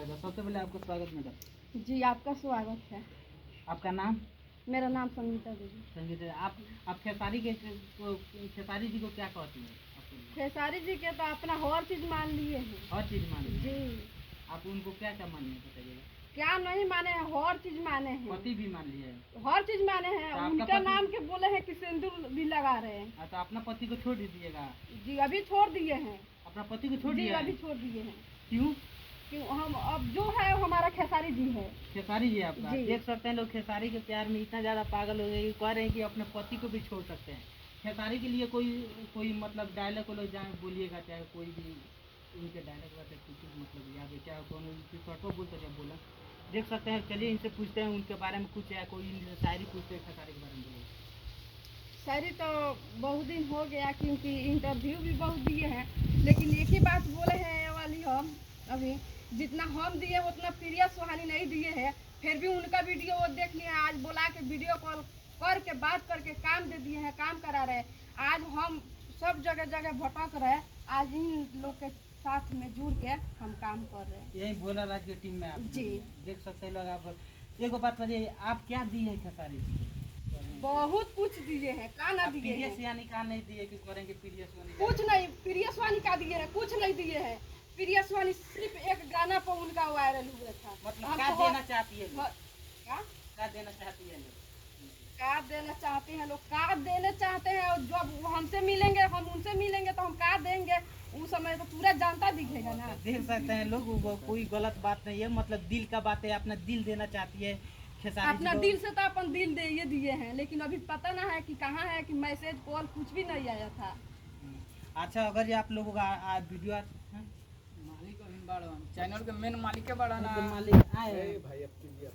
जाएगा। सबसे पहले आपका स्वागत मैडम। जी आपका स्वागत है। आपका नाम? मेरा नाम संगीता देवी। संगीता। आप खेसारी खेसारी जी को क्या कहती हैं? खेसारी जी के तो अपना हर चीज मान लिए हैं। हर चीज़ माने हैं? जी। आप उनको क्या क्या माने हैं बताइएगा? क्या नहीं माने हैं, हर चीज माने हैं। पति भी मान लिए हैं? हर चीज माने हैं। तो आपका उनके पति- नाम के बोले हैं कि सिंदूर भी लगा रहे हैं। हाँ, तो अपना पति को छोड़ दीजिएगा। जी अभी छोड़ दिए हैं। अपना पति को छोड़ जी दिया अभी है? छोड़ दिए हैं। क्यों? क्यों हम अब जो है हमारा खेसारी जी है। खेसारी जी आपका। जी। देख सकते हैं लोग खेसारी के प्यार में इतना ज़्यादा पागल हो गए कि कह रहे हैं कि अपने पति को भी छोड़ सकते हैं। खेसारी के लिए कोई मतलब डायलॉग लोग जाए बोलिएगा, चाहे कोई भी उनके डायलॉग वैसे कुछ मतलब याद है क्या? कौन शॉर्टो बोलते क्या बोला? देख सकते हैं। चलिए इनसे पूछते हैं उनके बारे में कुछ, या कोई शायरी पूछते हैं खेसारी के बारे में बोलिए। शायरी तो बहुत दिन हो गया क्योंकि इंटरव्यू भी बहुत दिए हैं, लेकिन एक ही बात बोले हैं ये वाली हम अभी जितना हम दिए उतना प्रिया सुहानी नहीं दिए हैं। फिर भी उनका वीडियो वो देख लिया, आज बुला के वीडियो कॉल करके बात करके काम दे दिए हैं, काम करा रहे। आज हम सब जगह जगह भटक रहे, आज इन लोग के साथ में जुड़ के हम काम कर रहे हैं। यही भोला राज की टीम में आप जी। देख सकते हैं लोग। आप एक बात बताइए, आप क्या दिए हैं खेसारी जी? बहुत कुछ दिए हैं, का ना दिए पीरियस हैं? यानी का नहीं दिए कि करेंगे पीरियस वाली? कुछ नहीं, प्रिया सुहानी का दिए हैं, कुछ नहीं दिए हैं। प्रिया सुहानी सिर्फ एक गाना पर उनका वायरल हुआ था। मतलब क्या देना चाहती है? क्या क्या देना चाहती है? का देना चाहते हैं लोग? का देना चाहते हैं, और जब वो हमसे मिलेंगे, हम उनसे मिलेंगे तो हम का देंगे उस समय तो पूरा जनता दिखेगा ना। देख सकते हैं लोग, वो कोई गलत बात नहीं है, मतलब दिल का बात है। अपना दिल देना चाहती है खेसारी जी अपना को। दिल से तो अपन दिल दे ये दिए हैं, लेकिन अभी पता ना है कि कहाँ है, कि मैसेज कॉल कुछ भी नहीं आया था। अच्छा, अगर ये आप लोगों का वीडियो मालिक अभी बड़ा चैनल के मेन मालिक के बड़ा ना मालिक आए भाई अब कीजिए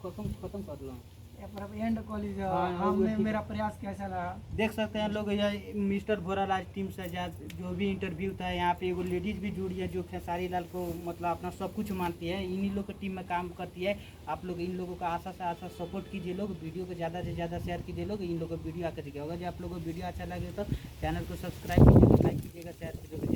खत्म कर लो। एंड कॉलेज हाँ, हमने मेरा प्रयास कैसा रहा। देख सकते हैं लोग, यह मिस्टर भोला राज टीम से जो भी इंटरव्यू था, यहाँ पे एगो लेडीज भी जुड़ी है जो खेसारी लाल को मतलब अपना सब कुछ मानती है, इन्हीं लोग की टीम में काम करती है। आप लोग इन लोगों का आशा से आशा सपोर्ट कीजिए लोग, वीडियो को ज़्यादा से ज़्यादा शेयर कीजिए लोग, इन लोगों को वीडियो आकर दिखेगा। अगर जो आप लोगों को वीडियो अच्छा लगे तो चैनल को सब्सक्राइब कीजिएगा, लाइक कीजिएगा, शेयर कीजिएगा।